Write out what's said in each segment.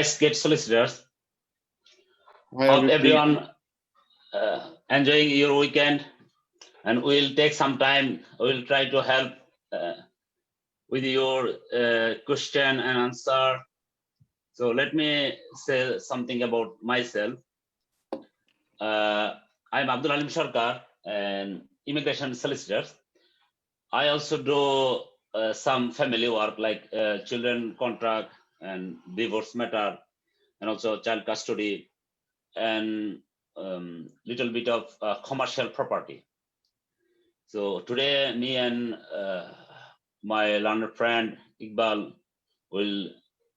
Vice Gate Solicitors. Hi, Hope everybody. everyone enjoying your weekend, and we'll take some time. We'll try to help with your question and answer. So let me say something about myself. I'm Abdul Halim Sarker, an immigration solicitor. I also do some family work like children contract and divorce matter, and also child custody, and little bit of commercial property. So today, me and my learned friend Iqbal will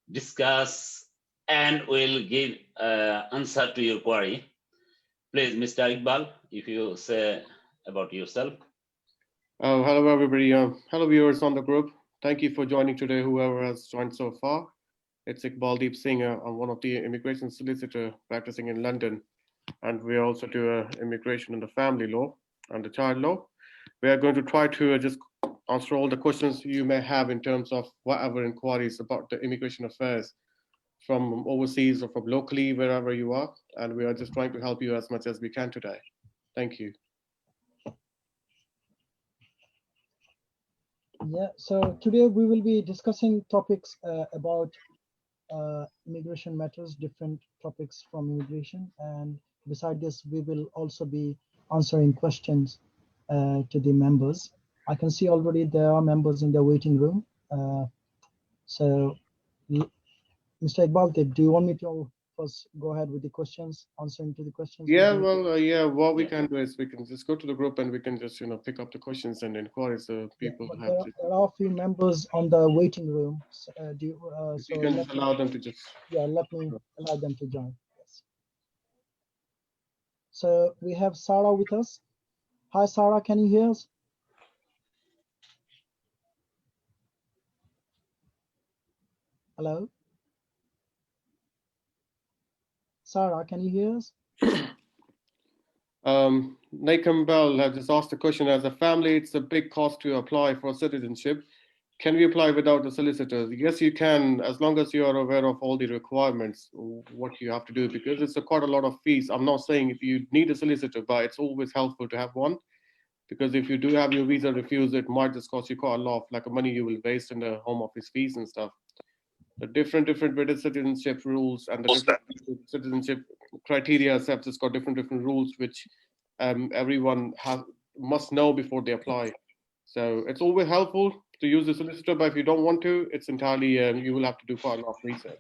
discuss and will give answer to your query. Please, Mr. Iqbal, if you say about yourself. Hello, everybody. Hello, viewers on the group. Thank you for joining today, whoever has joined so far. It's Iqbaldeep Singh. I'm one of the immigration solicitor practicing in London, and we also do immigration and the family law and the child law. We are going to try to just answer all the questions you may have in terms of whatever inquiries about the immigration affairs from overseas or from locally, wherever you are. And we are just trying to help you as much as we can today. Thank you. Yeah, so today we will be discussing topics about immigration matters, different topics from immigration. And beside this, we will also be answering questions to the members. I can see already there are members in the waiting room. So, Mr. Iqbaldeep, do you want me to first go ahead with the questions, answering to the questions? Yeah, well, yeah, what we can do is we can just go to the group and we can just, pick up the questions and inquiries people Yeah, have. there are a few members on the waiting room. So, You can just allow them to just. Yeah, let me allow them to join. Yes. So we have Sarah with us. Hi, Sarah, can you hear us? Hello? Sarah, can you hear us? Nakam Bell has just asked the question, as a family, it's a big cost to apply for citizenship. Can we apply without the solicitors? Yes, you can, as long as you are aware of all the requirements, what you have to do, because it's quite a lot of fees. I'm not saying if you need a solicitor, but it's always helpful to have one, because if you do have your visa refused, it might just cost you quite a lot, like money you will waste in the home office fees and stuff. The different British citizenship rules and the different citizenship criteria have just got different rules, which everyone must know before they apply. So it's always helpful to use the solicitor, but if you don't want to, it's entirely you will have to do quite a lot of research.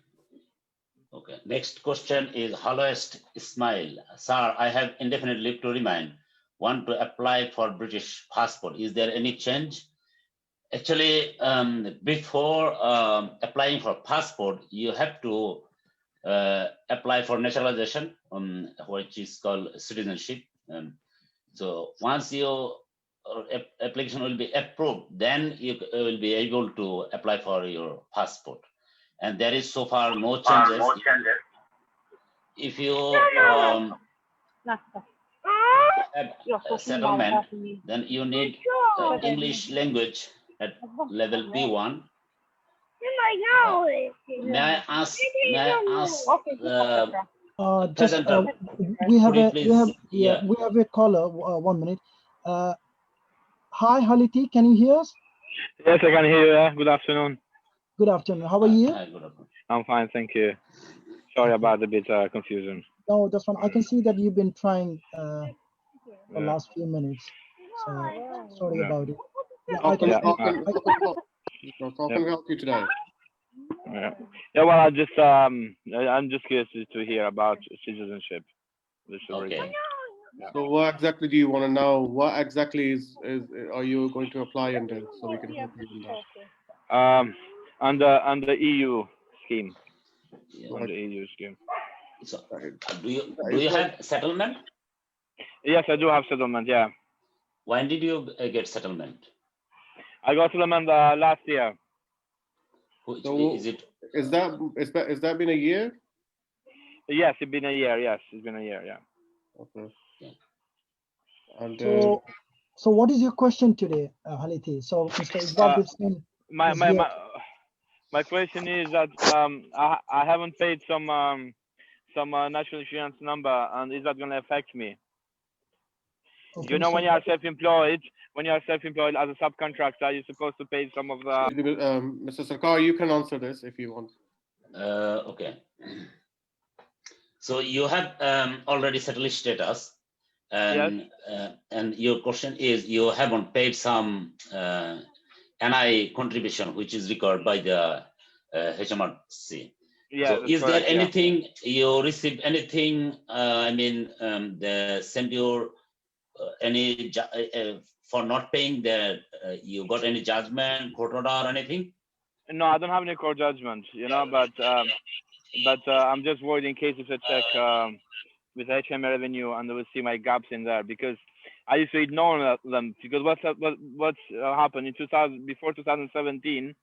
Okay. Next question is Haloest Ismail. Sir, I have indefinite leave to remain. Want to apply for British passport. Is there any change? Actually, before applying for passport, you have to apply for naturalization, which is called citizenship. So once your application will be approved, then you will be able to apply for your passport. And there is so far no changes. If you have a settlement, then you need English language at level B1. May I ask? We have a caller. 1 minute. Hi, Haliti, can you hear us? Yes, I can hear you. Yeah. Good afternoon. Good afternoon. How are you? Hi, good afternoon. I'm fine, thank you. Sorry about the bit confusion. No, that's fine. I can see that you've been trying the last few minutes. So sorry about it. How can we help you today? Yeah, well, I'm just curious to hear about citizenship. Okay. So what exactly do you want to know? What exactly are you going to apply under, so we can help you in that? Under EU scheme. Yeah. Under EU scheme. So, do you have settlement? Yes, I do have settlement. Yeah. When did you get settlement? I got settlement last year. So is that been a year? Yes, it's been a year. Yes, it's been a year. Yeah. Okay. Yeah. And so what is your question today, Haliti? So Mr. Iqbaldeep Singh. My question is that I haven't paid some national insurance number, and is that going to affect me? Okay, You know, Mr. when you are self-employed, as a subcontractor, you're supposed to pay some of the. Mr. Sarkar, you can answer this if you want. Okay. So you have already settled status, and and your question is you haven't paid some NI contribution, which is required by the HMRC. Yeah. So is correct, there anything you received anything? They send you any for not paying that you got any judgment, court order or anything? No, I don't have any court judgment, you know, but I'm just worried in case if I check with HM revenue and they will see my gaps in there, because I used to ignore them, because what's happened in 2000 before 2017,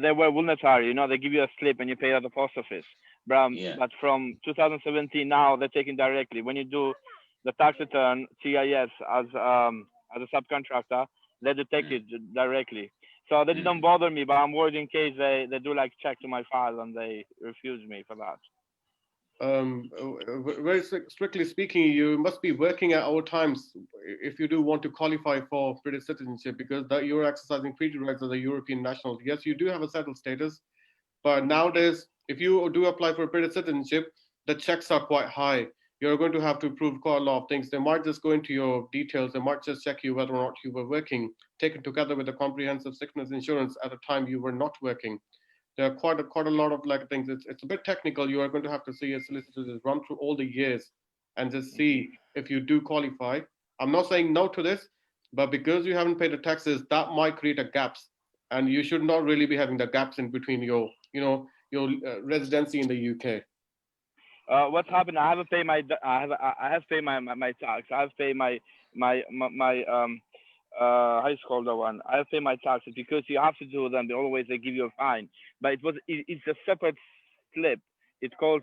they were voluntary, you know, they give you a slip and you pay at the post office. But from 2017 now they're taking directly. When you do the tax return, TIS, as a subcontractor, they detect it directly. So they didn't bother me, but I'm worried in case they do like check to my file and they refuse me for that. Very strictly speaking, you must be working at all times if you do want to qualify for British citizenship, because you're exercising treaty rights as a European national. Yes, you do have a settled status, but nowadays, if you do apply for British citizenship, the checks are quite high. You're going to have to prove quite a lot of things. They might just go into your details. They might just check you whether or not you were working, taken together with the comprehensive sickness insurance at a time you were not working. There are quite a lot of like things. It's a bit technical. You are going to have to see a solicitor just run through all the years and just see if you do qualify. I'm not saying no to this, but because you haven't paid the taxes, that might create a gaps, and you should not really be having the gaps in between your residency in the UK. What's happened? I have paid my tax. I have paid my how is called the one? I have paid my taxes, because you have to do them. They give you a fine, but it's a separate slip. It calls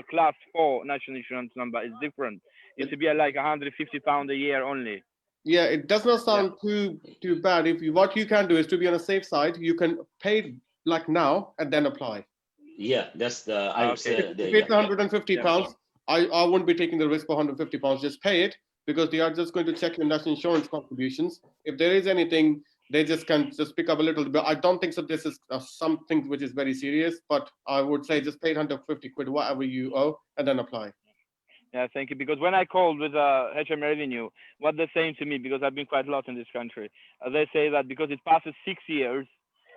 class 4 national insurance number. It's different. It should be like £150 a year only. Yeah, it does not sound too bad. What you can do is, to be on a safe side, you can pay like now and then apply. Yeah, that's the I would say. If it's £150, I wouldn't be taking the risk for £150. Just pay it, because they are just going to check your national insurance contributions. If there is anything, they just can just pick up a little bit. I don't think so. This is something which is very serious, but I would say just pay £150, whatever you owe, and then apply. Yeah, thank you. Because when I called with HM Revenue, what they're saying to me, because I've been quite a lot in this country, they say that because it passes 6 years,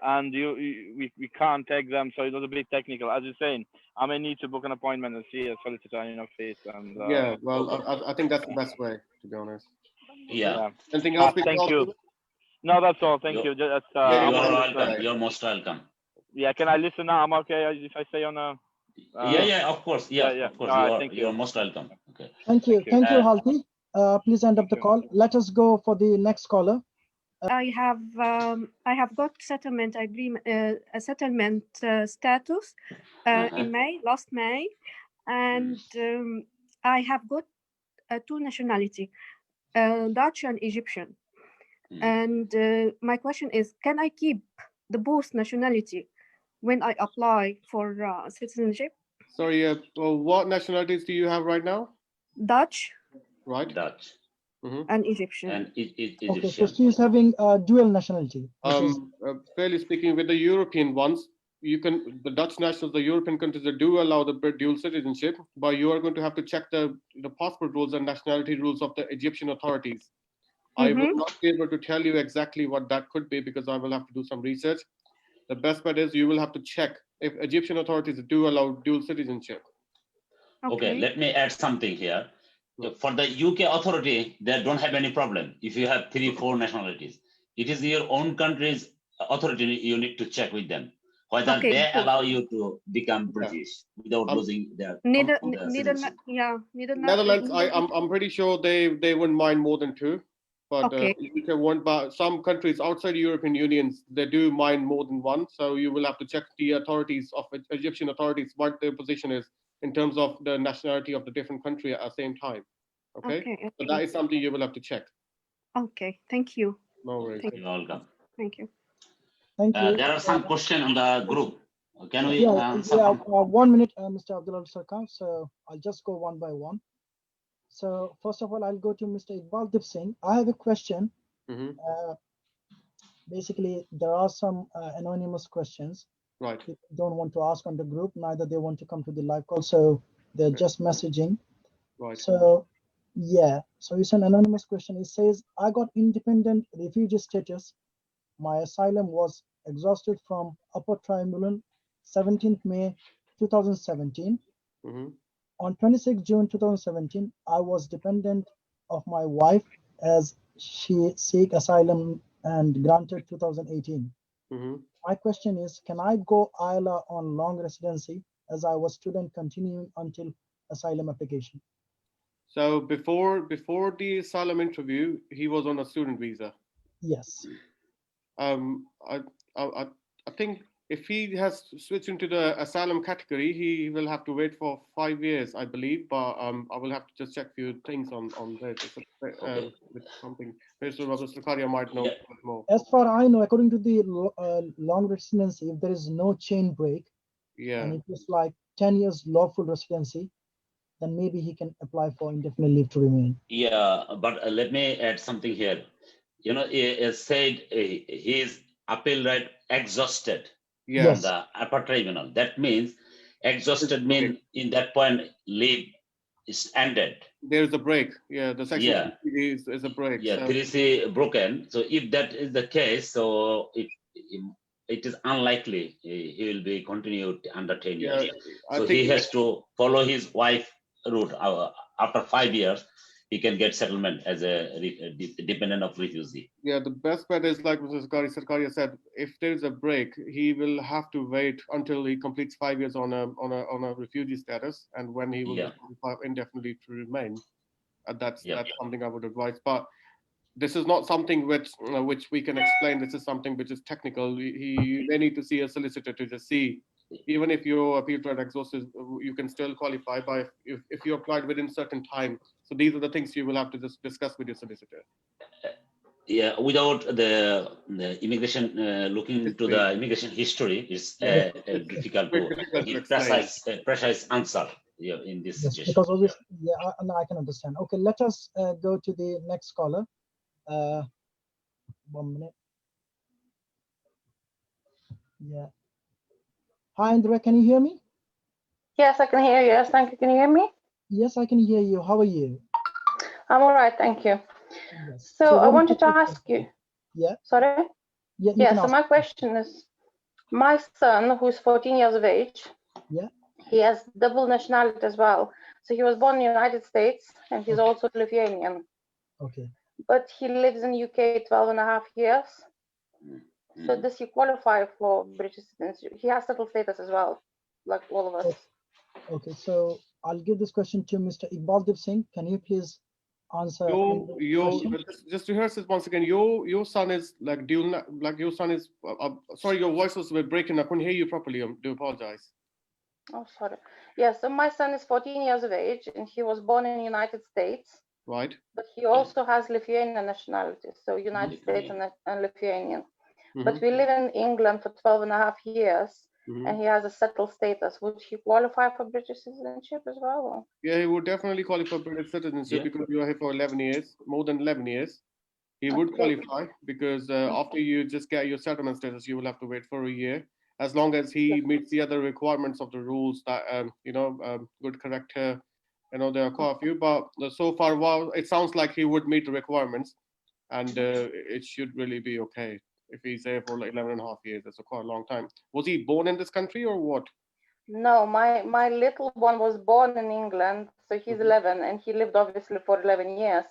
and we can't take them, so it was a bit technical. As you're saying, I may need to book an appointment and see a solicitor in your face. And I think that's the best way, to be honest. Yeah. Anything else? Thank you. No, that's all. Thank you. You're welcome. You're most welcome. Yeah, can I listen now? I'm okay if I say on a. Of course. Of course. You're most welcome. Okay. Thank you, Halti. Please end up the call. Let us go for the next caller. I have got settlement agreement, a settlement status in last May, and I have got two nationality, Dutch and Egyptian. And my question is, can I keep the both nationality when I apply for citizenship? Sorry, what nationalities do you have right now? Dutch. Right. Dutch. And Egyptian. And Egyptian. Okay, so she's having dual nationality. Fairly speaking, with the European ones, the Dutch nationals, the European countries that do allow the dual citizenship, but you are going to have to check the passport rules and nationality rules of the Egyptian authorities. I will not be able to tell you exactly what that could be, because I will have to do some research. The best bet is you will have to check if Egyptian authorities do allow dual citizenship. Okay, let me add something here. For the UK authority, they don't have any problem if you have 3-4 nationalities. It is your own country's authority you need to check with them whether they allow you to become British without losing their Netherlands. I'm pretty sure they wouldn't mind more than 2, but UK won't. But some countries outside the European Union, they do mind more than 1. So you will have to check the authorities of Egyptian authorities what their position is in terms of the nationality of the different country at the same time. Okay? So that is something you will have to check. Okay, thank you. No worries. You're welcome. Thank you. Thank you. There are some questions on the group. Can we Yeah, answer? yeah. 1 minute, Mr. Abdul Halim Sarker. So I'll just go one by one. So first of all, I'll go to Mr. Iqbaldeep Singh. I have a question. Mhm. Basically, there are some anonymous questions. Right. People don't want to ask on the group, neither they want to come to the live call, so they're just messaging. Right. So yeah, so it's an anonymous question. It says, I got independent refugee status. My asylum was exhausted from Upper Tribunal 17th May 2017. Mhm. On 26 June 2017, I was dependent of my wife as she seek asylum and granted 2018. Mhm. My question is, can I go ILA on long residency as I was student continuing until asylum application? So before the asylum interview, he was on a student visa. Yes. I I think if he has switched into the asylum category, he will have to wait for 5 years, I believe. But I will have to just check few things on this. Okay. With something, Mr. Sarkaria might know Yeah. more. As far I know, according to the long residency, if there is no chain break Yeah. and it is like 10 years lawful residency, then maybe he can apply for indefinite leave to remain. Yeah, but let me add something here. You know, he said his appeal right exhausted Yeah. from Yes. the upper tribunal. That means exhausted Break. mean in that point leave is ended. There's a break. Yeah, the section Yeah. is a break. Yeah, So 3C broken. So if that is the case, so it is unlikely he will be continued under 10 years. yeah, I So think he has to follow his wife route. After 5 years, he can get settlement as a dependent of refugee. yeah, the best bet is like Mr. Sarkaria said. If there is a break, he will have to wait until he completes 5 years on a refugee status, and when he will Yeah. qualify indefinitely to remain. That's Yeah. something I would advise. But this is not something which we can explain. This is something which is technical. They need to see a solicitor to just see. Even if your appeal trial exhausted, you can still qualify by if you applied within certain time. So these are the things you will have to just discuss with your solicitor. Yeah, without the immigration looking into the immigration history is difficult to give precise answer in this Yes, situation. because obviously, yeah, I can understand. Okay, let us go to the next caller. 1 minute. Yeah. Hi, Indra, can you hear me? Yes, I can hear you. Yes, thank you. Can you hear me? Yes, I can hear you. How are you? I'm all right, thank you. Yes. So I what is wanted to your ask question? you. Yeah. Sorry? Yeah, you Yeah, can so ask. my question is, my son, who's 14 years of age, Yeah. he has double nationality as well. So he was born in the United States and he's also Lithuanian. Okay. But he lives in UK 12 and a half years. So does he qualify for British citizenship? He has settled status as well, like all of us. Okay, so I'll give this question to Mr. Iqbaldeep Singh. Can you please answer? Just to hear this once again. Your son is like your son is. Sorry, your voice was breaking. I couldn't hear you properly. I do apologize. Oh, sorry. Yeah, so my son is 14 years of age and he was born in the United States. Right. But he also has Lithuanian nationality, so United States and Lithuanian. But we live in England for 12 and a half years, and he has a settled status. Would he qualify for British citizenship as well? Or? Yeah, he would definitely qualify for British citizenship because you are here for 11 years, more than 11 years. He would qualify because after you just get your settlement status, you will have to wait for a year. As long as he meets the other requirements of the rules that, good character, there are quite a few. But so far, well, it sounds like he would meet the requirements and it should really be okay. If he's there for like 11 and a half years, that's quite a long time. Was he born in this country or what? No, my little one was born in England, so he's 11, and he lived obviously for 11 years.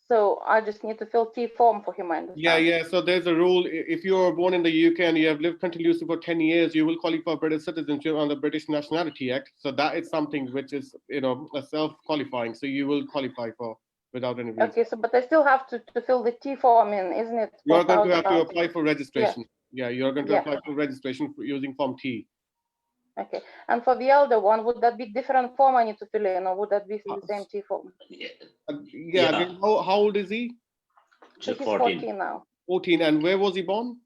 So I just need to fill T form for him, I understand. Yeah. So there's a rule. If you are born in the UK and you have lived continuously for 10 years, you will qualify for British citizenship on the British Nationality Act. So that is something which is, a self-qualifying. So you will qualify for without any reason. Okay, so but I still have to fill the T form in, isn't it? You are going to have to apply for registration. Yeah, you are going to apply for registration using Form T. Okay, and for the elder one, would that be different form I need to fill in, or would that be the same T form? Again, how old is he? So he's 14 now. 14, and where was he born?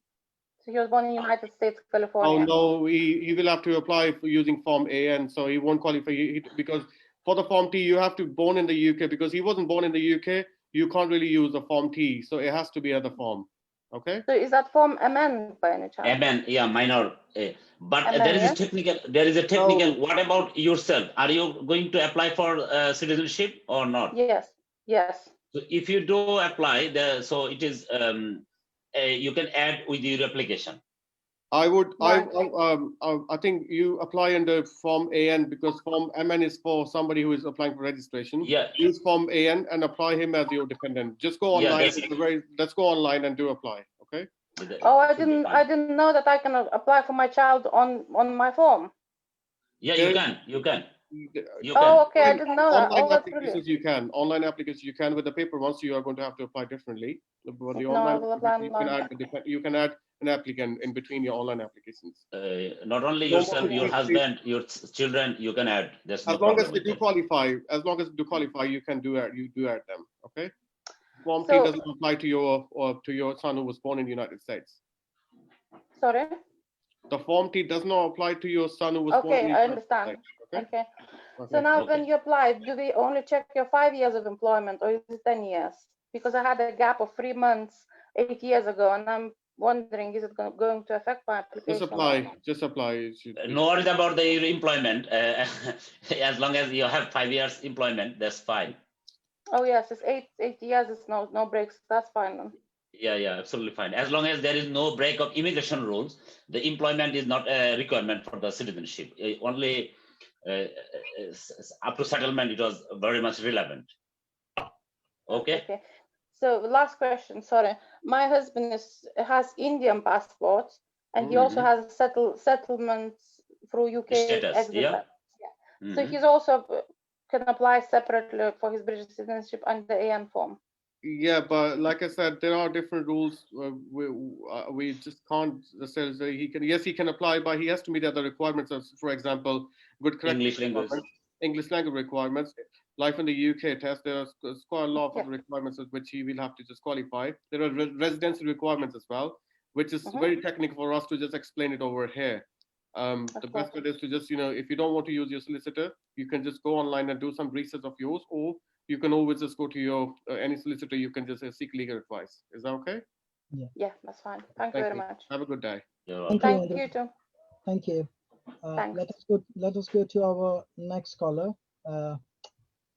So he was born in United States, Oh California. no, he will have to apply for using Form AN, so he won't qualify because for the Form T you have to born in the UK, because he wasn't born in the UK. You can't really use the Form T, so it has to be other form. Okay. So is that Form MN by any chance? MN, yeah, minor. But MN, there is yeah? a technical. There is a technical. No. What about yourself? Are you going to apply for citizenship or not? Yes. Yes. So if you do apply, so it is you can add with your application. I would. Right. I think you apply under Form AN, because Form MN is for somebody who is applying for registration. Yeah. Use Form AN and apply him as your dependent. Just go online. Yeah, let's go online and do apply. Okay. Oh, I didn't know that I can apply for my child on my form. Yeah, you can. You can. Oh, okay. I didn't know that. Online Oh, that's applications brilliant. you can. Online applications you can. With the paper ones, you are going to have to apply differently. But the No, I online, will apply you online. you can add an applicant in between your online applications. Not only yourself, your husband, your children, you can add. There's no As long problem as they with do that. qualify, you can do it. You do add them. Okay. Form T So- doesn't apply to your son who was born in the United States. Sorry. The Form T does not apply to your son who was born in Okay, the I United understand. States. Okay. Okay. Okay. So now Okay. when you apply, do we only check your 5 years of employment, or is it 10 years? Because I had a gap of 3 months 8 years ago, and I'm wondering, is it going to affect my application? Just apply. Just apply. It should be- No worries about your employment. As long as you have 5 years employment, that's fine. Oh yes, it's 8 years. It's no breaks. That's fine then. Yeah, absolutely fine. As long as there is no break of immigration rules, the employment is not a requirement for the citizenship. Only up to settlement, it was very much relevant. Okay. Okay. So last question. Sorry, my husband has Indian passport, and he also has a settlement through UK Status, exit. yeah. So he's also can apply separately for his British citizenship under the AN form. Yeah, but like I said, there are different rules. We just can't say he can. Yes, he can apply, but he has to meet other requirements. Of, for example, good English language. English language requirements. Life in the UK test. There's quite a lot of requirements which he will have to just qualify. There are residency requirements as well, which is very technical for us to just explain it over here. The best way is to just, if you don't want to use your solicitor, you can just go online and do some research of yours, or you can always just go to your any solicitor. You can just seek legal advice. Is that okay? Yeah, that's fine. Thank you very much. Have a good day. Thank you too. Thank you. Thanks. Let us go to our next caller,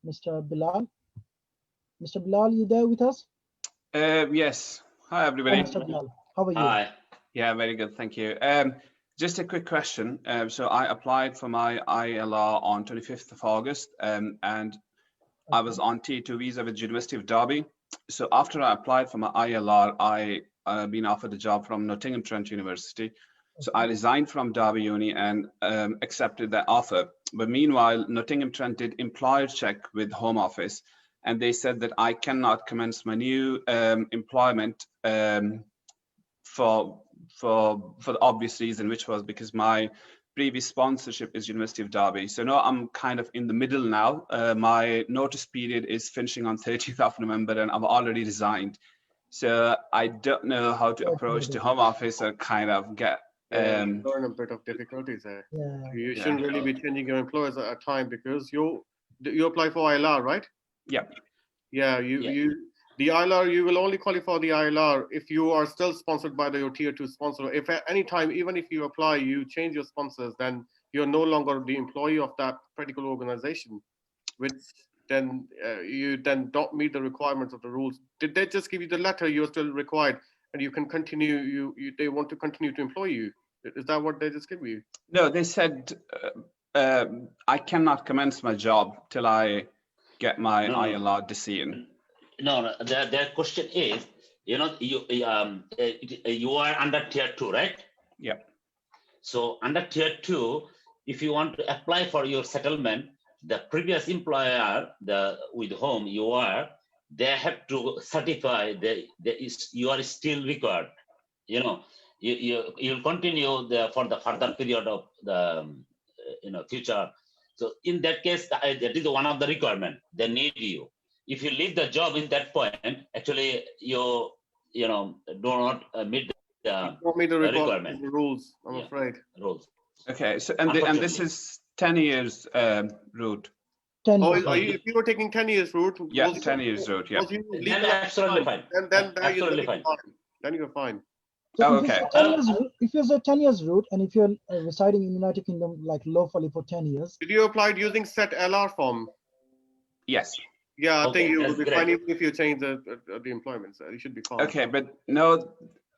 Mr. Bilal. Mr. Bilal, you there with us? Yes. Hi, everybody. Mr. Bilal, how are you? Hi. Yeah, very good. Thank you. Just a quick question. So I applied for my ILR on 25th of August, and I was on T2 visa with University of Derby. So after I applied for my ILR, I been offered a job from Nottingham Trent University. So I resigned from Derby Uni and accepted that offer. But meanwhile, Nottingham Trent did employer check with Home Office, and they said that I cannot commence my new employment for the obvious reason, which was because my previous sponsorship is University of Derby. So now I'm kind of in the middle now. My notice period is finishing on 30th of November, and I've already resigned. So I don't know how to approach the Home Office or kind of get. Learn a bit of difficulties there. Yeah. You shouldn't really be changing your employers at a time, because you apply for ILR, right? Yeah. Yeah, the ILR, you will only qualify for the ILR if you are still sponsored by your tier 2 sponsor. If at any time, even if you apply, you change your sponsors, then you're no longer the employee of that particular organization, which then you then don't meet the requirements of the rules. Did they just give you the letter you're still required and you can continue, they want to continue to employ you? Is that what they just give you? No, they said I cannot commence my job till I get my ILR decision. No, the question is, you are under tier 2, right? Yeah. So under tier 2, if you want to apply for your settlement, the previous employer, with whom you are, they have to certify that you are still required. You'll continue for the further period of the future. So in that case, that is one of the requirement. They need you. If you leave the job in that point, actually you do not meet the You want me to recall requirement. the rules, I'm Yeah. afraid. rules. Okay, so and this Unfortunately. is 10 years route. 10 Oh, years. are you, if you were taking 10 years route, Yeah, was 10 years route. Yeah. you Then legally absolutely fine. then Absolutely you're fine. fine. Then you're fine. So Oh, if okay. it's a 10 years, if it's a 10 years route, and if you're residing in United Kingdom like lawfully for 10 years, Did you apply using set LR form? Yes. Yeah, I Okay, think you that's will be great. fine even if you change the employment. So you should be fine. Okay, but no,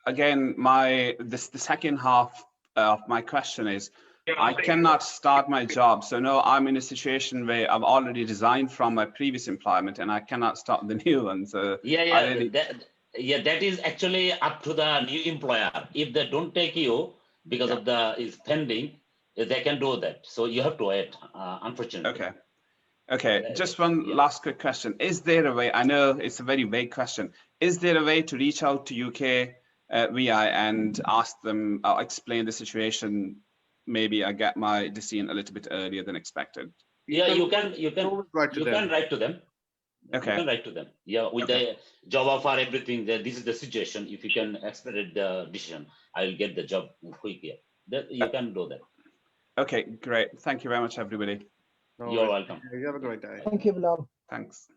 again, the second half of my question is, I cannot start my job. So no, I'm in a situation where I've already resigned from my previous employment and I cannot start the new one. So that is actually up to the new employer. If they don't take you because of the is pending, they can do that. So you have to wait, unfortunately. Okay, just one last quick question. Is there a way, I know it's a very vague question, is there a way to reach out to UK VI and ask them, explain the situation? Maybe I get my decision a little bit earlier than expected. Yeah, you can write to them. write to them. Okay. You can write to them. Yeah, with the job offer, everything. This is the situation. If you can expedite the decision, I will get the job quick here. That you can do that. Okay, great. Thank you very much, everybody. No You're worries. welcome. You have a great day. thank you, Bilal. Thanks.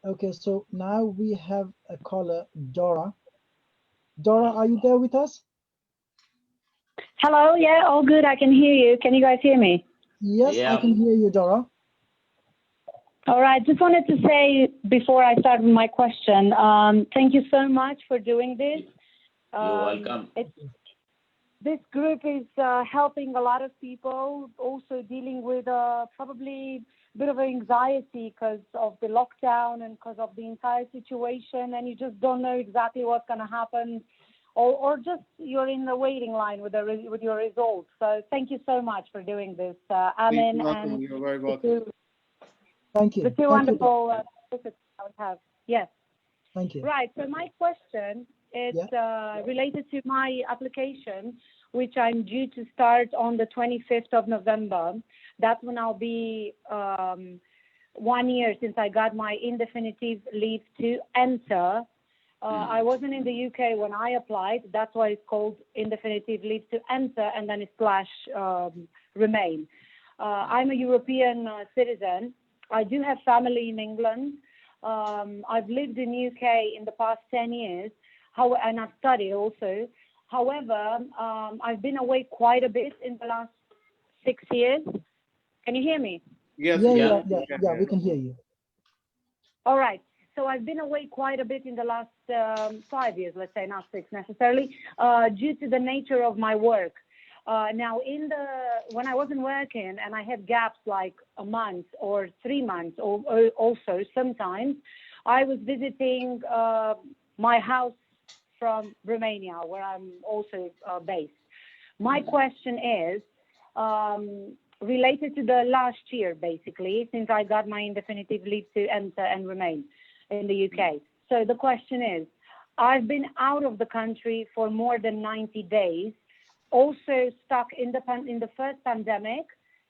Okay, so now we have a caller, Dora. Dora, are you there with us? Hello, yeah, all good. I can hear you. Can you guys hear me? Yes, I can hear you, Dora. All right, just wanted to say before I start with my question, thank you so much for doing this. You're welcome. This group is helping a lot of people, also dealing with probably a bit of anxiety because of the lockdown and because of the entire situation, and you just don't know exactly what's going to happen, or just you're in the waiting line with your results. So thank you so much for doing this, Amin, and you're very welcome. Thank you. The two Thank wonderful visitors I would have. Yes. Thank you. Right. So my question is related to my application, which I'm due to start on the 25th of November. That's when I'll be 1 year since I got my indefinitive leave to enter. I wasn't in the UK when I applied. That's why it's called indefinitive leave to enter, and then it's / remain. I'm a European citizen. I do have family in England. I've lived in UK in the past 10 years, and I've studied also. However, I've been away quite a bit in the last 6 years. Can you hear me? Yes. Yeah, we can hear you. All right. So I've been away quite a bit in the last 5 years, let's say, not 6 necessarily, due to the nature of my work. Now, when I wasn't working and I had gaps like a month or 3 months, or also sometimes, I was visiting my house from Romania, where I'm also based. My question is related to the last year, basically, since I got my indefinitive leave to enter and remain in the UK. So the question is, I've been out of the country for more than 90 days, also stuck in the first pandemic,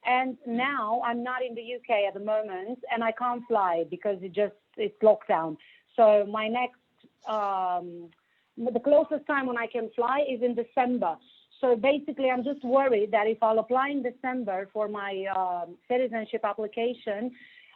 and now I'm not in the UK at the moment, and I can't fly because it's lockdown. So my next, the closest time when I can fly is in December. So basically, I'm just worried that if I'll apply in December for my citizenship application,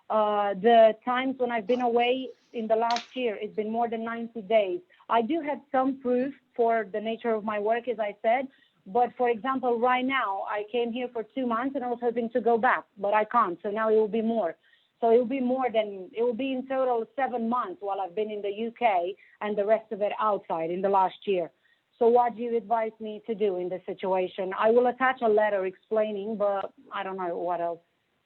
the times when I've been away in the last year, it's been more than 90 days. I do have some proof for the nature of my work, as I said. But for example, right now, I came here for 2 months and I was hoping to go back, but I can't. So now it will be more. So it will be in total 7 months while I've been in the UK and the rest of it outside in the last year. So what do you advise me to do in this situation? I will attach a letter explaining, but I don't know what else.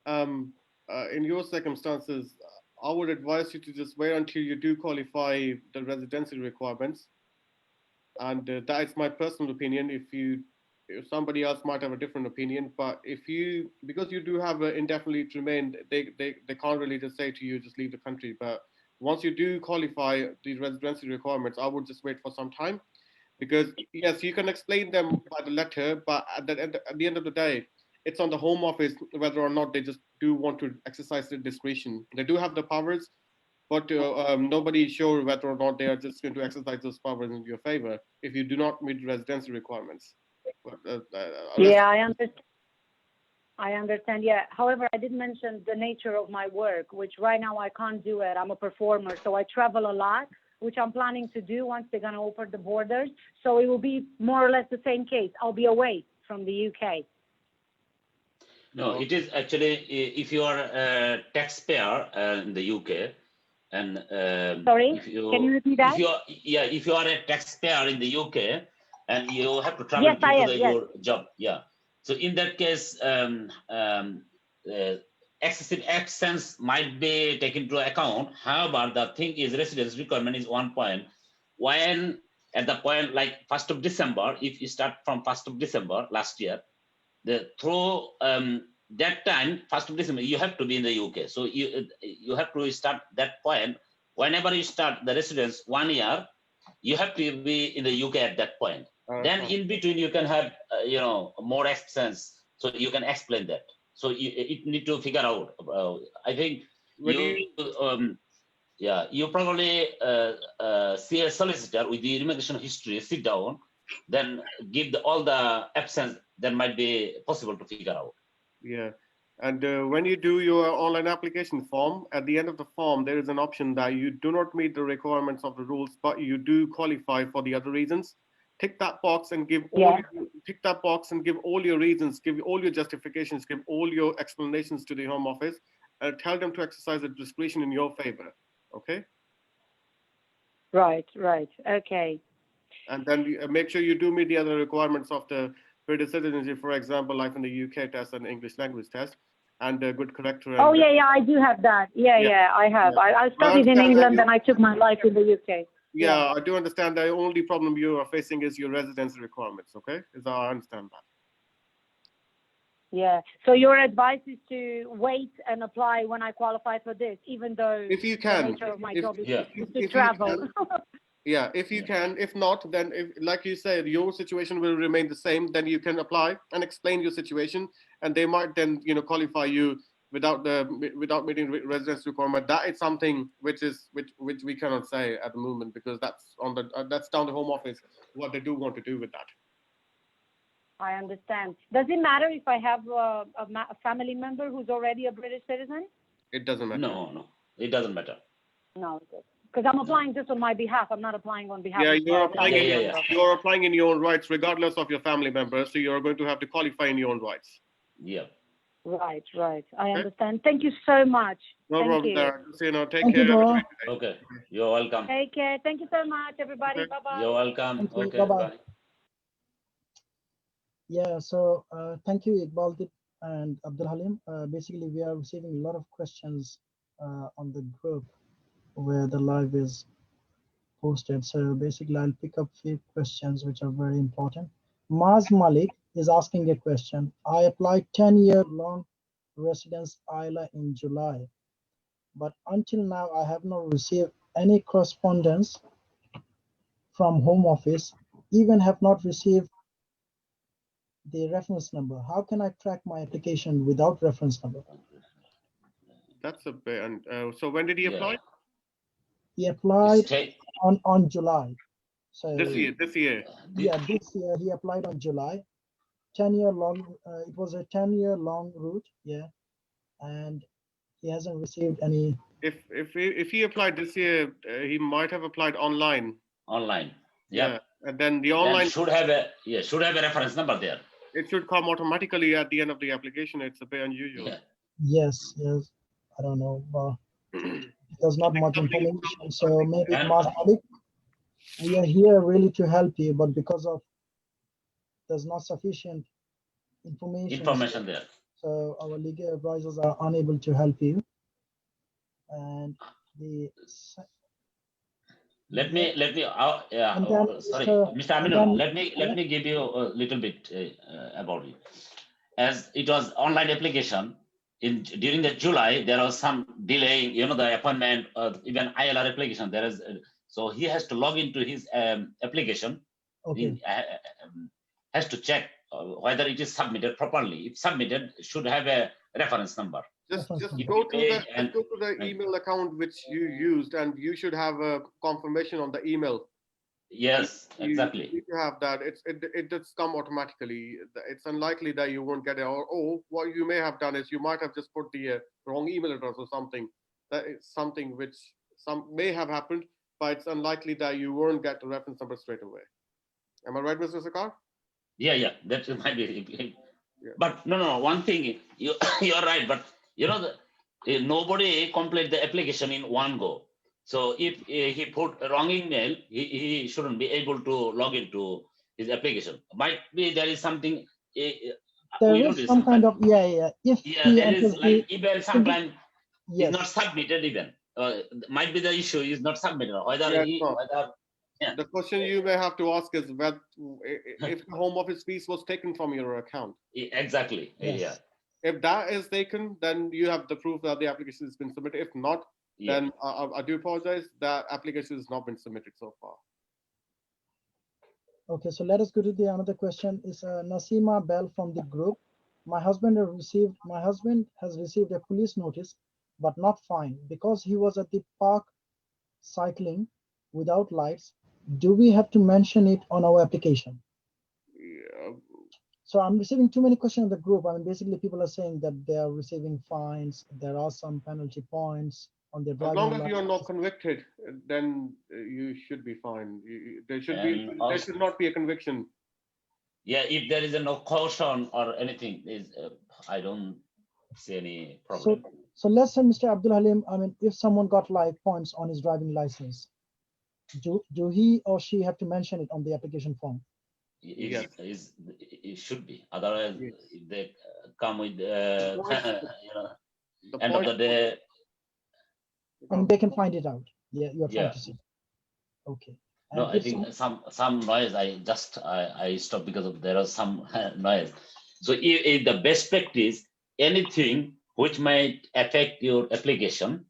In your circumstances, I would advise you to just wait until you do qualify the residency requirements. And that is my personal opinion. If somebody else might have a different opinion, but because you do have an indefinitely to remain, they can't really just say to you, just leave the country. But once you do qualify the residency requirements, I would just wait for some time, because yes, you can explain them by the letter, but at the end of the day, it's on the Home Office whether or not they just do want to exercise their discretion. They do have the powers but nobody is sure whether or not they are just going to exercise those powers in your favor if you do not meet residency requirements. But, yeah, I understand. Yeah. However, I did mention the nature of my work, which right now I can't do it. I'm a performer, so I travel a lot, which I'm planning to do once they're going to open the borders. So it will be more or less the same case. I'll be away from the UK. No, it is actually if you are a taxpayer in the UK, and Sorry, if you, can you repeat that? If you are a taxpayer in the UK and you have to travel Yes, I due am, to yes. your job, so in that case, excessive absence might be taken into account. However, the thing is, residence requirement is 1 point. When at the point like 1st of December, if you start from 1st of December last year, through that time, 1st of December, you have to be in the UK. So you have to start that point. Whenever you start the residence 1 year, you have to be in the UK at that point. Then in between, you can have more absence, so you can explain that. So it need to figure out. I think you probably see a solicitor with the immigration history, sit down, then give all the absence that might be possible to figure out. Yeah. And when you do your online application form, at the end of the form, there is an option that you do not meet the requirements of the rules, but you do qualify for the other reasons. Tick that box and give all your reasons, give all your justifications, give all your explanations to the Home Office, and tell them to exercise the discretion in your favor. Okay? Right. Okay. And then make sure you do meet the other requirements of the British citizenship, for example, life in the UK test and English language test, and a good character. Oh, yeah, I do have that. Yeah, I have. Yeah. I studied in England and I took my life in the UK. Yeah, I do understand the only problem you are facing is your residency requirements, okay? I understand that. Yeah, so your advice is to wait and apply when I qualify for this, even though if you can, the nature of my job is to if travel. Yeah, if you can. If not, then like you said, your situation will remain the same. Then you can apply and explain your situation, and they might then qualify you without meeting residence requirement. That is something which we cannot say at the moment, because that's down the Home Office what they do want to do with that. I understand. Does it matter if I have a family member who's already a British citizen? It doesn't matter. No, it doesn't matter. No, because I'm applying just on my behalf. I'm not applying on behalf. Yeah, of you're applying. You're applying in your own rights, regardless of your family members. So you're going to have to qualify in your own rights. Yeah. Right. I understand. Thank you so much. No problem. Take care. You, okay. You're welcome. Take care. Thank you so much, everybody. Okay. Bye bye. You're welcome. Okay. Bye-bye. Yeah, so thank you, Iqbaldeep and Abdul Halim. Basically, we are receiving a lot of questions on the group where the live is posted. So basically, I'll pick up a few questions which are very important. Maz Malik is asking a question. I applied 10-year long residence ILA in July, but until now, I have not received any correspondence from Home Office, even have not received the reference number. How can I track my application without reference number? That's a bit. And so when did he apply? He applied on July. So this year. Yeah, this year he applied on July. 10-year long. It was a 10-year long route. Yeah, and he hasn't received any. If he applied this year, he might have applied online. Online. Yeah. And then the online should have a reference number there. It should come automatically at the end of the application. It's a bit unusual. Yeah. Yes. I don't know. There's not much information, so maybe Malik, we are here really to help you, but because of there's not sufficient information there, so our legal advisors are unable to help you. And let me sorry, Mr. Aminul, let me give you a little bit about it. As it was online application, during the July there was some delay, the appointment, even ILR application. There is so he has to log into his application. Okay. He has to check whether it is submitted properly. If submitted, it should have a reference number. Just Reference just number. go to the And- just go to the right. email account which you used, and you should have a confirmation on the email. Yes, You exactly. need to have that. It does come automatically. It's unlikely that you won't get it. Or what you may have done is you might have just put the wrong email address or something. That is something which may have happened, but it's unlikely that you won't get the reference number straight away. Am I right, Mr. Sarkar? Yeah, that might be. Yeah. But no. One thing, you're right. But nobody complete the application in one go. So if he put a wrong email, he shouldn't be able to log into his application. Might be there is something. There we is notice some kind sometimes. of, yeah. If Yeah, he there is enters like the, email sometimes is not yes, submitted even. Might be the issue is not submitted. Whether Yeah, he, no. whether The question you may have to ask is if the Home Office fees was taken from your account. exactly. Yes. Yeah. If that is taken, then you have the proof that the application has been submitted. If not, Yeah. then I do apologize. That application has not been submitted so far. Okay, so let us go to the another question. Is Nasima Bell from the group. My husband has received a police notice, but not fine because he was at the park cycling without lights. Do we have to mention it on our application? Yeah. So I'm receiving too many questions in the group. I mean, basically people are saying that they are receiving fines. There are some penalty points on their As driving long as you are license. not convicted, then you should be fine. There should And not be a conviction. Yeah, if there is no caution or anything, I don't see any problem. So let's say, Mr. Abdul Halim, I mean, if someone got like points on his driving license, do he or she have to mention it on the application form? Yes. It should be. Otherwise, Yes. if they come with, points- end of the day, I mean, they can find it out. Yeah, you're trying Yeah. to see. Okay. no, And I if think some noise. I stopped because of there was some noise. So if the best practice, anything which might affect your application,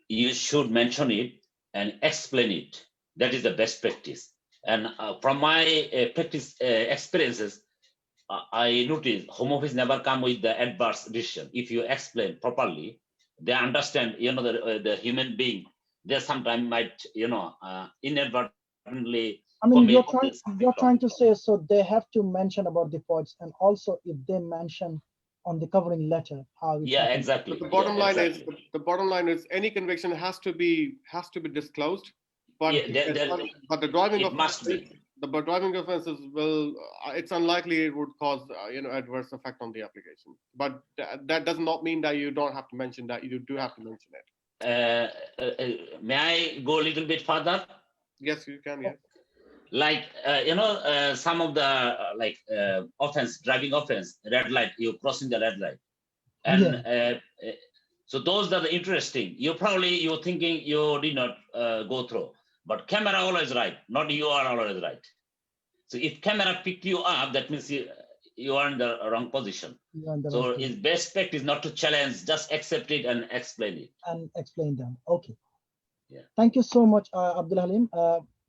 you should mention it and explain it. That is the best practice. And from my practice experiences, I noticed Home Office never come with the adverse decision. If you explain properly, they understand. The human being. They sometimes might inadvertently. I mean, you're commit trying something to say, so they have to mention about the points, and also if they mention on the covering letter how it Yeah, happened. exactly. But the bottom line exactly. is the bottom line is any conviction has to be disclosed. But but the driving it must be. The driving offenses will. It's unlikely it would cause adverse effect on the application. But that does not mean that you don't have to mention that. You do have to mention it. May I go a little bit further? Yes, you can. Yes. Like some of the driving offense, red light, you're crossing the red light, and so those are the interesting. You're thinking you did not go through, but camera always right, not you are always right. So if camera picked you up, that means you are in the wrong position. So it's best practice not to challenge, just accept it and explain it. And explain them. Okay. Yeah. Thank you so much, Abdul Halim.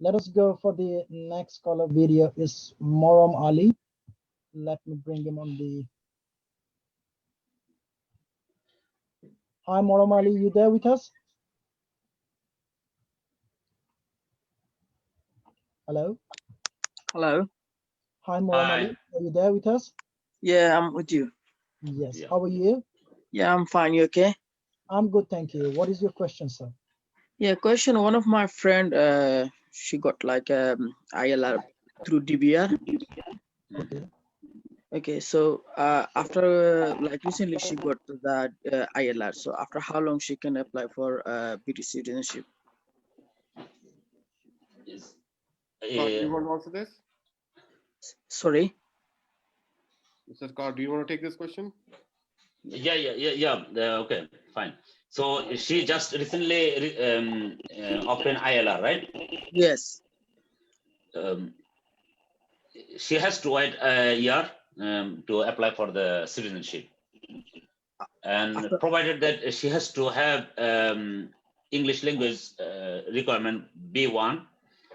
Let us go for the next caller video. Is Moram Ali. Let me bring him on the. Hi, Moram Ali. You there with us? Hello. Hello. Hi, Moram Ali. Are you there with us? Yeah, I'm with you. Yes. Yeah. How are you? Yeah, I'm fine. You okay? I'm good, thank you. What is your question, sir? Yeah, question. One of my friend, she got like ILR through DBR. Okay. Okay, so after like recently she got that ILR. So after how long she can apply for British citizenship? Do you want to answer this? Sorry. Mr. Carr, do you want to take this question? Yeah. Okay, fine. So she just recently obtained ILR, right? Yes. She has to wait a year to apply for the citizenship, and provided that she has to have English language requirement B1,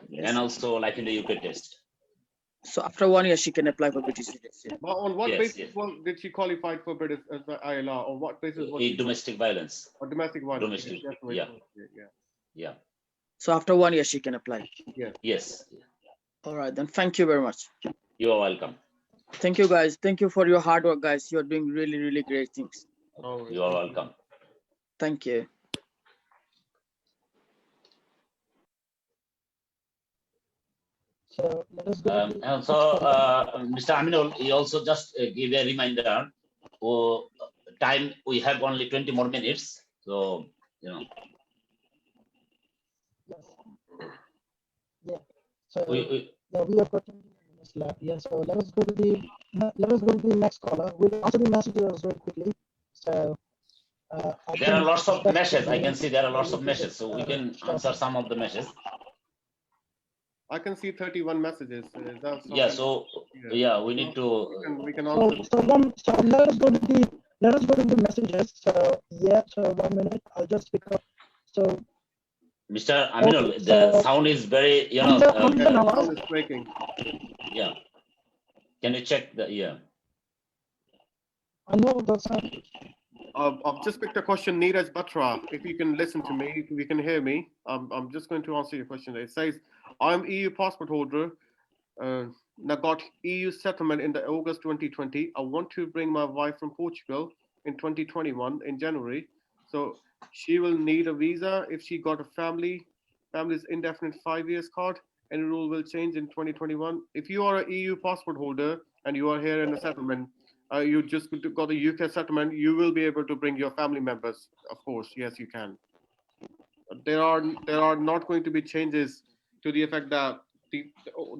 yes, and also like in the UK test. So after 1 year, she can apply for British citizenship. But on what Yes, basis yes. did she qualify for British as the ILR? On what basis was she Domestic violence. or domestic violence? Domestic. Yes, that's right. Yeah. Yeah. Yeah. So after 1 year, she can apply. Yes. All right, then. Thank you very much. You are welcome. Thank you, guys. Thank you for your hard work, guys. You're doing really, really great things. Oh, You are welcome. Thank you. So let us go. to the And so, Mr. Aminul, you also just give a reminder. Time we have only 20 more minutes, so you know. Yes. Yeah. So We we have got 20 minutes left. Yeah. So let us go to the next caller. We'll answer the messages very quickly. So there are lots of messages. I can see there are lots of messages, so we can answer some of the messages. I can see 31 messages. Yeah. So yeah, we need to. We can also. So let us go to the messages. So yeah. So 1 minute. I'll just pick up. So. Mr. Aminul, the sound is very, sound is breaking. Yeah. Can you check the I know the sound. I've just picked a question, Neeraj Batra. If you can listen to me, if you can hear me, I'm just going to answer your question. It says, I'm EU passport holder. I got EU settlement in the August 2020. I want to bring my wife from Portugal in 2021 in January. So she will need a visa if she got a family's indefinite 5 years card. Any rule will change in 2021. If you are an EU passport holder and you are here in a settlement, you just got a UK settlement, you will be able to bring your family members. Of course, yes, you can. There are not going to be changes to the effect that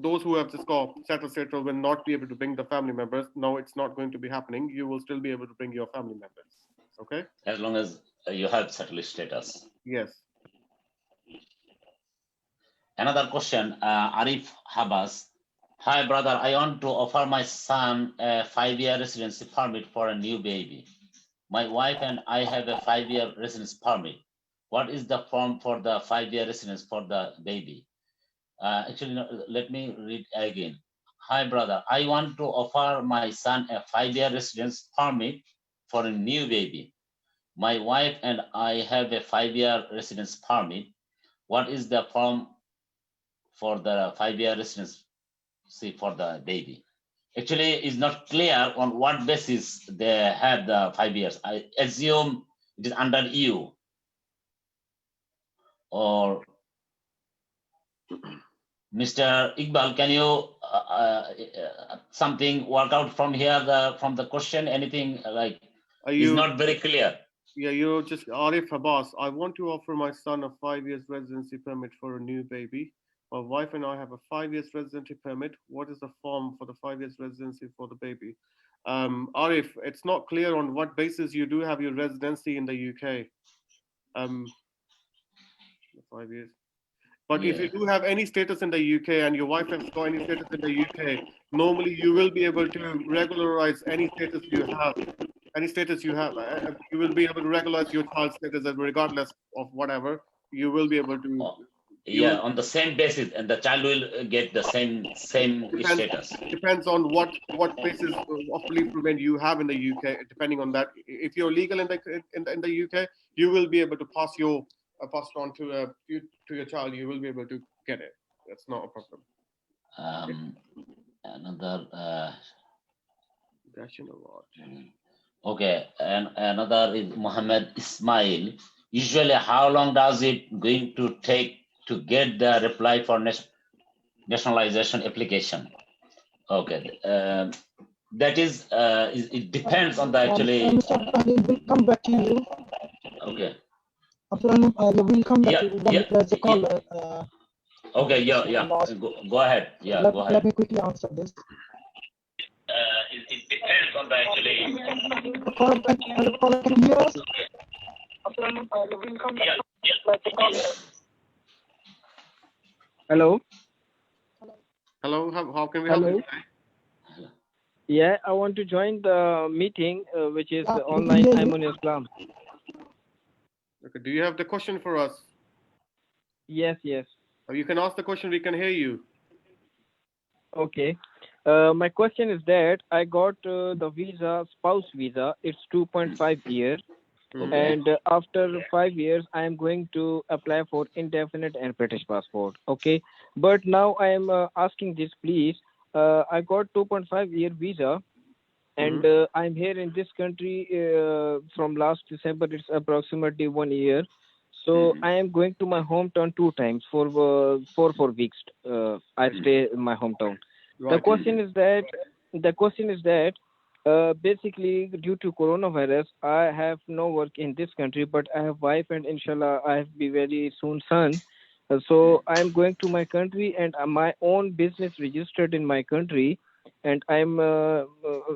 those who have just got settled status will not be able to bring the family members. No, it's not going to be happening. You will still be able to bring your family members. Okay. As long as you have settled status. Yes. Another question, Arif Habas. Hi, brother. I want to offer my son a 5-year residency permit for a new baby. My wife and I have a 5-year residence permit. What is the form for the 5-year residence for the baby? Actually, no, let me read again. Hi, brother. I want to offer my son a 5-year residence permit for a new baby. My wife and I have a 5-year residence permit. What is the form for the 5-year residency for the baby? Actually, it's not clear on what basis they have the 5 years. I assume it is under EU or Mr. Iqbal, can you something work out from here from the question? Anything like is not very clear. Yeah, you're just Arif Abbas. I want to offer my son a 5 years residency permit for a new baby. My wife and I have a 5 years residency permit. What is the form for the 5 years residency for the baby? Arif, it's not clear on what basis you do have your residency in the UK. 5 years. But if you do have any status in the UK and your wife has got any status in the UK, normally you will be able to regularize any status you have. Any status you have, you will be able to regularize your child's status regardless of whatever. You will be able to. Yeah, on the same basis, and the child will get the same status. Depends on what basis of leave to remain you have in the UK. Depending on that, if you're legal in the UK, you will be able to pass it on to your child. You will be able to get it. That's not a problem. Another. Award. Okay, and another is Mohammed Ismail. Usually, how long does it going to take to get the reply for nationalization application? Okay, that is, it depends on the actually. We'll come back to you. Okay. We'll come back to you when there's a call. Okay, yeah. Go ahead. Yeah, go ahead. Let me quickly answer this. It depends on the actually. Can you hear us? Hello. Hello. How can we help you today? Yeah, I want to join the meeting, which is online Aminul Islam. Okay. Do you have the question for us? Yes. You can ask the question. We can hear you. Okay. My question is that I got the visa, spouse visa. It's 2.5 years, Okay. and after 5 years, I am going to apply for indefinite and British passport. Okay, but now I am asking this, please. I got 2.5-year visa, and I'm here in this country from last December. It's approximately 1 year. So I am going to my hometown 2 times for 4 weeks. I stay in my hometown. Right. The question is that basically due to coronavirus, I have no work in this country, but I have wife, and inshallah I have be very soon son. So I am going to my country, and my own business registered in my country, and I'm.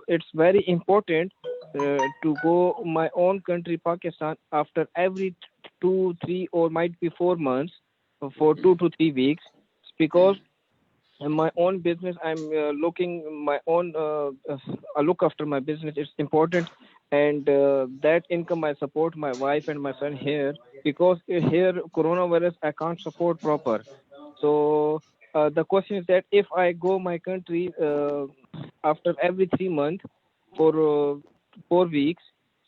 It's very important to go my own country, Pakistan, after every 2, 3, or might be 4 months, for 2 to 3 weeks, because in my own business, I'm looking my own. I look after my business. It's important, and that income I support my wife and my son here, because here coronavirus I can't support proper. So the question is that if I go my country after every 3 months for 4 weeks,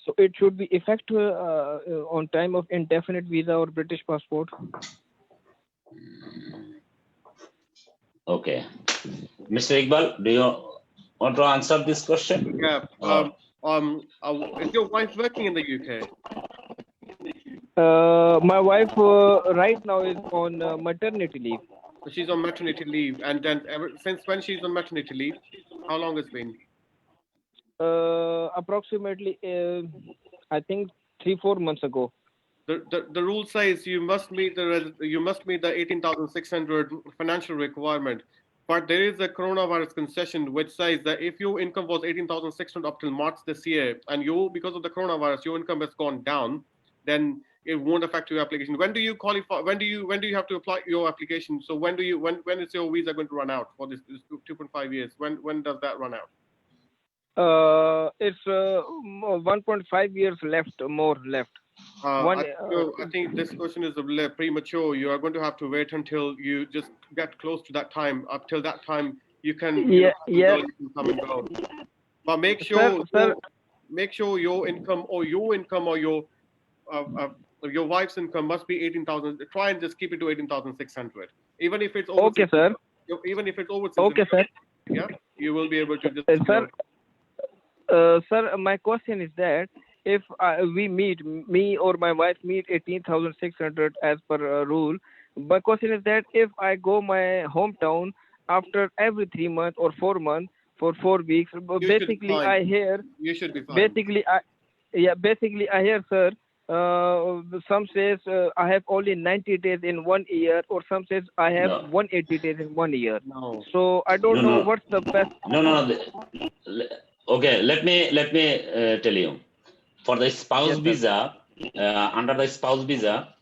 so it should be effective on time of indefinite visa or British passport. Okay. Mr. Iqbal, do you want to answer this question? Yeah. Is your wife working in the UK? My wife right now is on maternity leave. She's on maternity leave, and then since when she's on maternity leave? How long it's been? Approximately, I think 3-4 months ago. The rule says you must meet the 18,600 financial requirement, but there is a coronavirus concession which says that if your income was 18,600 up till March this year, and because of the coronavirus your income has gone down, then it won't affect your application. When do you qualify? When do you have to apply your application? So when is your visa going to run out for this 2.5 years? When does that run out? It's 1.5 years left, more left. I think this question is a little premature. You are going to have to wait until you just get close to that time. Up till that time, you can come and go. But make sure your income or your wife's income must be 18,000. Try and just keep it to 18,600. Even if it's over. Okay, sir. Even if it's over. Okay, sir. Yeah, you will be able to just. Sir, my question is that if me or my wife meet 18,600 as per rule, my question is that if I go my hometown after every 3 months or 4 months for 4 weeks, basically I hear. You should be fine. Basically, I hear, sir. Some says I have only 90 days in 1 year, or some says I have 180 days in 1 year. No. So I don't know what's the best. No. Okay, let me tell you. For the spouse visa, under the spouse visa,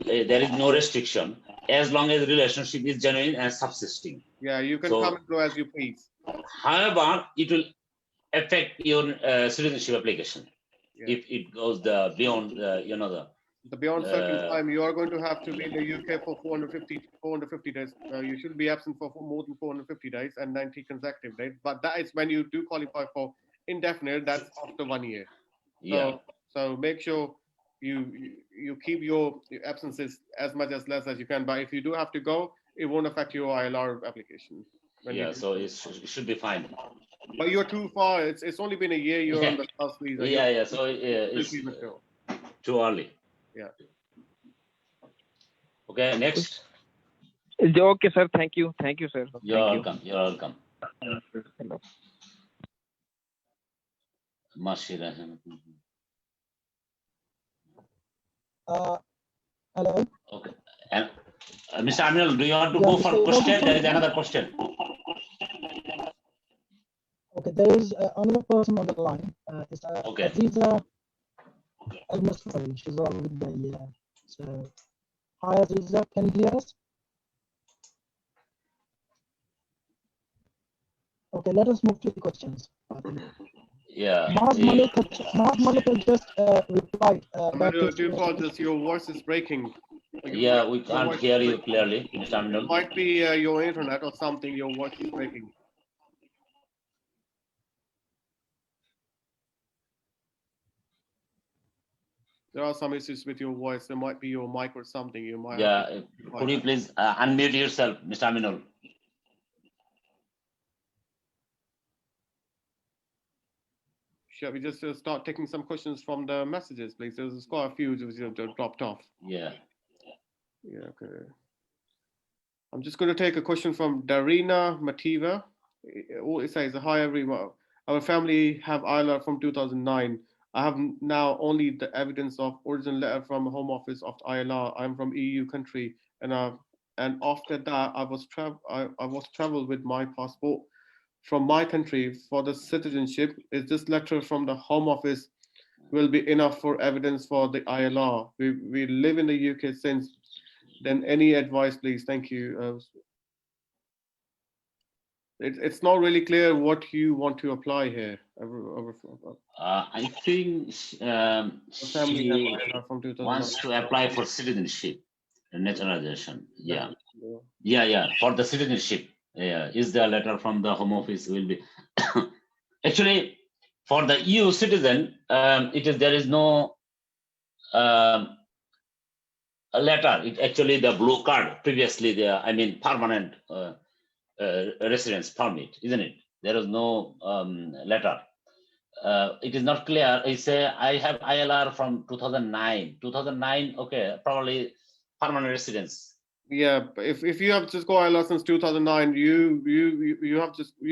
there is no restriction as long as the relationship is genuine and subsisting. Yeah, you can come and go as you please. However, it will affect your citizenship application if it goes beyond the beyond certain time. You are going to have to be in the UK for 450 days. You should be absent for more than 450 days and 90 consecutive days. But that is when you do qualify for indefinite. That's after 1 year. So make sure you keep your absences as much as less as you can. But if you do have to go, it won't affect your ILR application. So it should be fine. But you're too far. It's only been a year. You're on the spouse visa. So it's too early. Yeah. Okay, next. Okay, sir. Thank you, sir. You're welcome. Hello. Okay. And Mr. Aminul, do you want to go for question? There is another question. Okay, there is another person on the line. It's Aziza Al-Masri. She's already there. So, hi Aziza, can you hear us? Okay, let us move to the questions. Mahaz Malik just replied. Your voice is breaking. We can't hear you clearly, Mr. Aminul. It might be your internet or something. Your voice is breaking. There are some issues with your voice. There might be your mic or something. You might Yeah, have to could you please unmute yourself, Mr. Aminul? Shall we just start taking some questions from the messages, please? There's quite a few which have dropped off. Yeah. Yeah, okay. I'm just going to take a question from Darina Mativa. All it says, hi everyone. Our family have ILR from 2009. I have now only the evidence of original letter from Home Office of ILR. I'm from EU country, and after that I was traveled with my passport from my country for the citizenship. Is this letter from the Home Office will be enough for evidence for the ILR? We live in the UK since then. Any advice, please? Thank you. It's not really clear what you want to apply here. I think she wants to apply for citizenship, naturalization. Yeah. For the citizenship. Yeah, is the letter from the Home Office will be actually for the EU citizen. There is no a letter. It actually the blue card previously permanent residence permit, isn't it? There is no letter. It is not clear. I say I have ILR from 2009. 2009, okay, probably permanent residence. Yeah, if you have just got ILR since 2009, you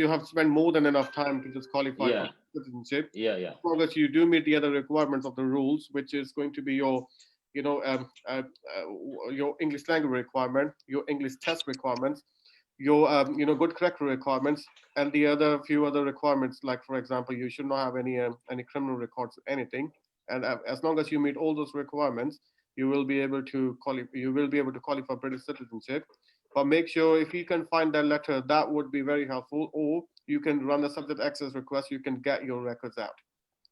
have spent more than enough time to just qualify for citizenship. Yeah. As long as you do meet the other requirements of the rules, which is going to be your, your English language requirement, your English test requirements, your good character requirements, and the other few other requirements, like for example, you should not have any criminal records, anything. And as long as you meet all those requirements, you will be able to qualify British citizenship. But make sure if you can find that letter, that would be very helpful. Or you can run a subject access request. You can get your records out.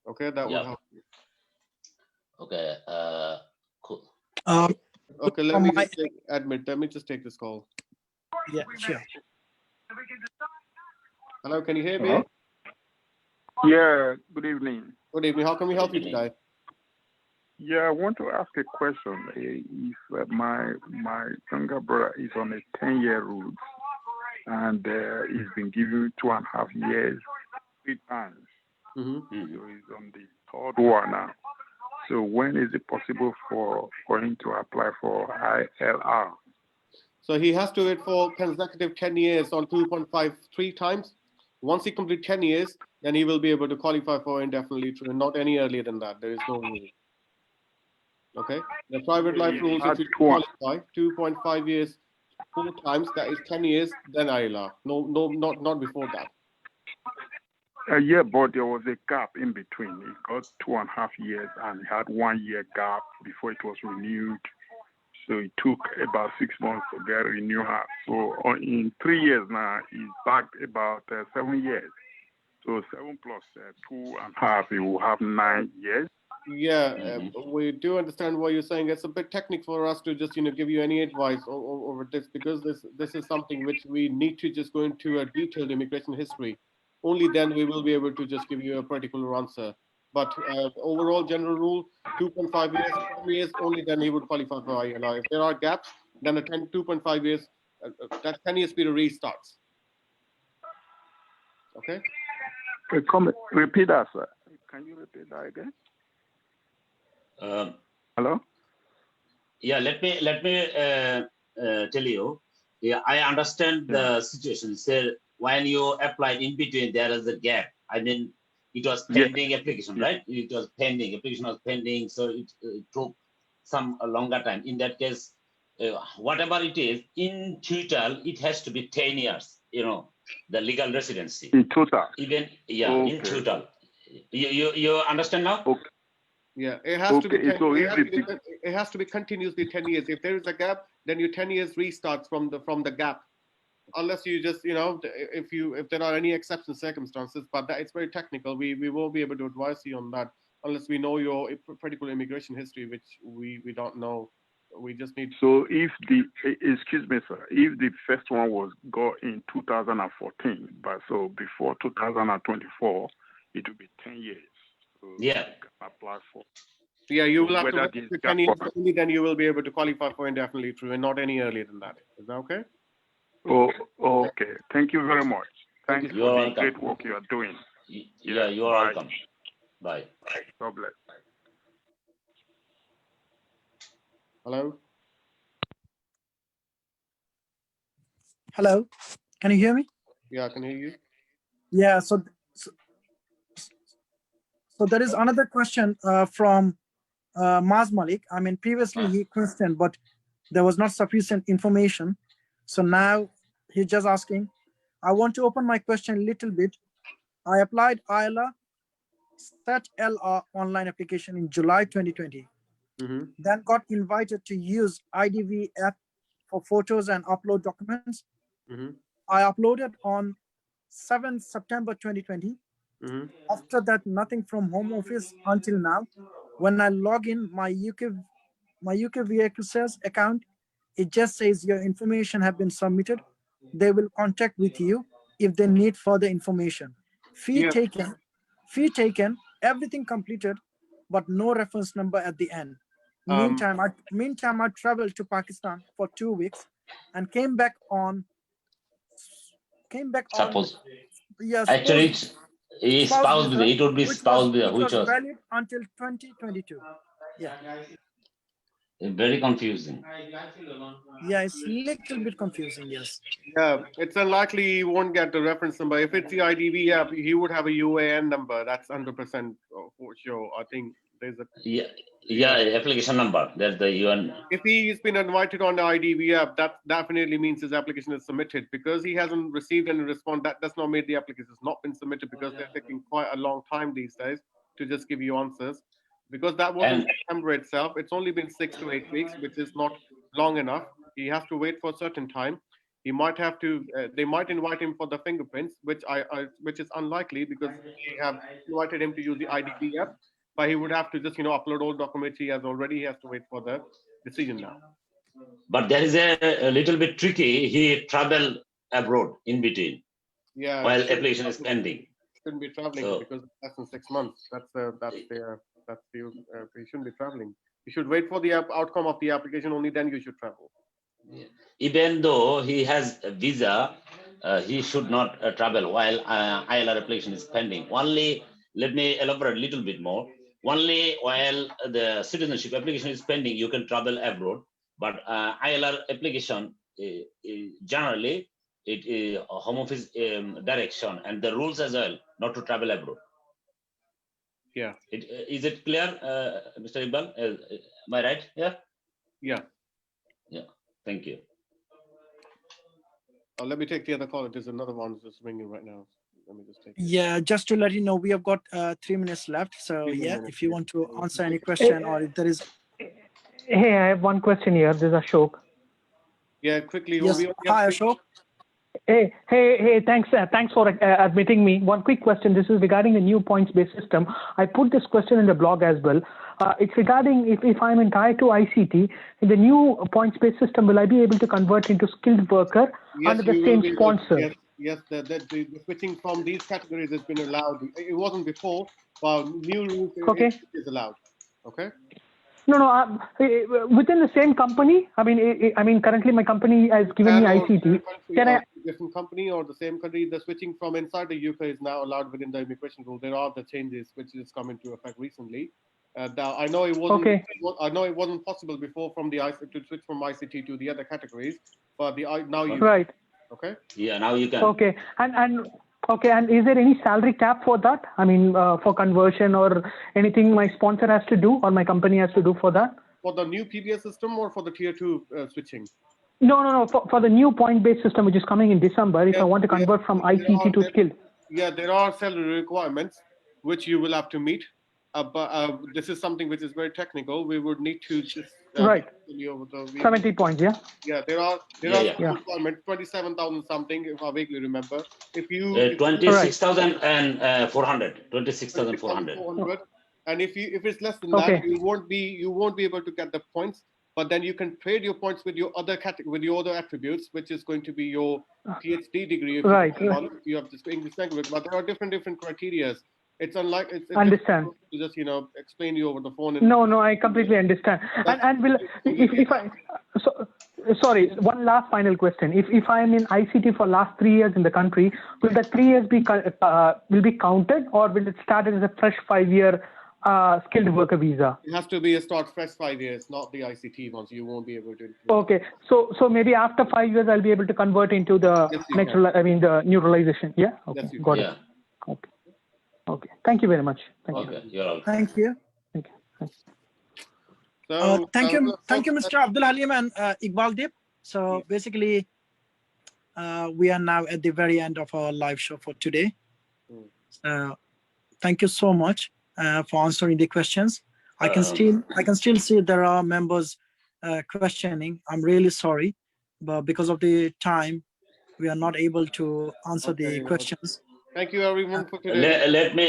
Okay, that would help you. Okay, cool. Okay, let me just take this call. Yeah, sure. Hello, can you hear me? Hello? Yeah, good evening. Good evening. How can we help you today? Yeah, I want to ask a question. If my younger brother is on a 10-year route and he's been given 2.5 years 3 times, so he's on the 3rd one now. So when is it possible for him to apply for ILR? So he has to wait for consecutive 10 years on 2.53 times. Once he completes 10 years, then he will be able to qualify for indefinite leave to remain, not any earlier than that. There is no rule. Okay, the private life rules, if you qualify 2.5 years 4 times, that is 10 years, then ILR. No, not before that. Yeah, but there was a gap in between. He got 2.5 years and he had 1 year gap before it was renewed. So it took about 6 months to get renewed. So in 3 years now, he's back about 7 years. So 7 plus 2.5, he will have 9 years. Yeah, we do understand what you're saying. It's a bit technical for us to just give you any advice over this, because this is something which we need to just go into a detailed immigration history. Only then we will be able to just give you a particular answer. But overall general rule, 2.5 years, 10 years, only then he would qualify for ILR. If there are gaps, then the 2.5 years, that 10 years period restarts. Okay? Repeat that, sir. Can you repeat that again? Hello? Yeah, let me tell you. Yeah, I understand the situation. So when you apply in between, there is a gap. I mean, it was pending application, right? It was pending. Application was pending, so it took some longer time. In that case, whatever it is, in total, it has to be 10 years. The legal residency. In total. Even in total. You understand now? Okay. Yeah, it has to be. It has to be continuously 10 years. If there is a gap, then your 10 years restarts from the gap, unless you just if there are any exception circumstances. But that it's very technical. We won't be able to advise you on that unless we know your particular immigration history, which we don't know. We just need. So excuse me, sir, if the first one was got in 2014, but so before 2024, it will be 10 years. So yeah. Apply for. Yeah, you will have whether to this wait 10 gap years, was. only then you will be able to qualify for indefinitely true and not any earlier than that. Is that okay? Oh, okay. Thank you very much. Thank Thanks you. for You're the welcome. great work you are doing. Yeah, you are bye. welcome. Bye. God bless. Hello? Hello, can you hear me? Yeah, I can hear you. Yeah, so there is another question from Maz Malik. I mean, previously he questioned, but there was not sufficient information. So now he's just asking, I want to open my question a little bit. I applied ILA Set LR online application in July 2020. Then got invited to use IDV app for photos and upload documents. I uploaded on 7th September 2020. After that, nothing from Home Office until now. When I log in my UK Vehicles account, it just says your information have been submitted. They will contact with you if they need further information. Fee taken, everything completed, but no reference number at the end. Meantime, I traveled to Pakistan for 2 weeks and came back on. Suppose. Yeah, Actually, it's spouse visa. It would be spouse visa, which which was was valid until 2022. Yeah. very confusing. Yeah, it's a little bit confusing, yes. Yeah, it's unlikely he won't get the reference number. If it's the IDV app, he would have a UAN number. That's 100% for sure. I think there's a... Yeah, application number. That's the UN. If he's been invited on the IDV app, that definitely means his application is submitted. Because he hasn't received any response, that does not mean the application has not been submitted, because they're taking quite a long time these days to just give you answers. Because that wasn't September itself. It's only been 6 to 8 weeks, which is not long enough. He has to wait for a certain time. He might have to. They might invite him for the fingerprints, which is unlikely, because they have invited him to use the IDV app. But he would have to just upload all documents he has already. He has to wait for the decision now. But there is a little bit tricky. He traveled abroad in between. Yeah. While application is pending. Shouldn't be traveling because it's less than 6 months. He shouldn't be traveling. You should wait for the outcome of the application. Only then you should travel. Yeah. Even though he has a visa, he should not travel while ILR application is pending. Only, let me elaborate a little bit more. Only while the citizenship application is pending, you can travel abroad. But ILR application, generally, it is Home Office direction and the rules as well, not to travel abroad. Yeah. Is it clear, Mr. Iqbal? Am I right? Yeah. Yeah. Yeah. Thank you. Let me take the other call. There's another one just ringing right now. Let me just take it. Yeah, just to let you know, we have got 3 minutes left. So if you want to answer any question or if there is. Hey, I have one question here. This is Ashok. Yeah, quickly. Yes. Hi, Ashok. Hey, thanks for admitting me. One quick question. This is regarding the new points-based system. I put this question in the blog as well. It's regarding if I'm entitled to ICT, in the new points-based system, will I be able to convert into skilled worker under the same sponsor? Yes, the switching from these categories has been allowed. It wasn't before, but new rules is allowed. Okay. No. Within the same company. I mean, currently my company has given me ICT. Can I? Different company or the same country? The switching from inside the UK is now allowed within the immigration rule. There are the changes which has come into effect recently. I know it wasn't. Okay. I know it wasn't possible before from the ICT to switch from ICT to the other categories, but now you. Right. Okay. Yeah. Now you can. Okay. And is there any salary cap for that? I mean, for conversion or anything my sponsor has to do or my company has to do for that? For the new PBS system or for the tier 2 switching? No. For the new point-based system, which is coming in December, if I want to convert from ICT to skilled. Yeah, there are salary requirements which you will have to meet. But this is something which is very technical. We would need to just right. 70 points, yeah. Yeah, there are requirements, 27,000 something, if I vaguely remember. If you 26,400, 26,400. And if it's less than that, you won't be able to get the points. But then you can trade your points with your other attributes, which is going to be your PhD degree. If you have this English language, but there are different criteria. it's unlike it's Understand. to just explain you over the phone. No, I completely understand. And will if I sorry, one last final question. If I am in ICT for last 3 years in the country, will the 3 years be counted, or will it start as a fresh 5-year skilled worker visa? It has to be a start fresh 5 years, not the ICT ones. You won't be able to. Okay, so maybe after 5 years I'll be able to convert into the the naturalization. Yeah. Okay. Yes, Got it. Okay. Thank you very much. Thank you. You're welcome. Thank you. Thank you. So, thank you, Mr. Abdul Halim and Iqbaldeep. So basically, we are now at the very end of our live show for today. Thank you so much for answering the questions. I can still see there are members questioning. I'm really sorry, but because of the time, we are not able to answer the questions. Thank you everyone for today. Let me,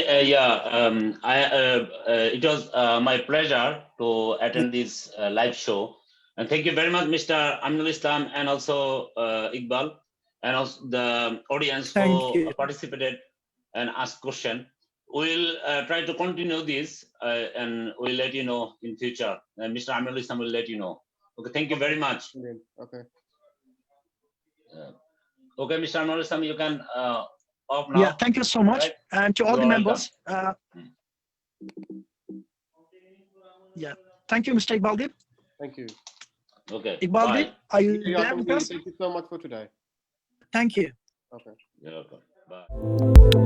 it was my pleasure to attend this live show. And thank you very much, Mr. Aminul Islam, and also Iqbal, and also the audience who participated and asked questions. We'll try to continue this and we'll let you know in future. And Mr. Aminul Islam will let you know. Okay, thank you very much. Okay. Okay, Mr. Aminul Islam, you can off now. Yeah, thank you so much. Right? And to all the members. Yeah, thank you, Mr. Iqbaldeep. Thank you. Okay. Iqbaldeep, are you there with us? Thank you so much for today. Thank you. Okay. You're welcome. Bye.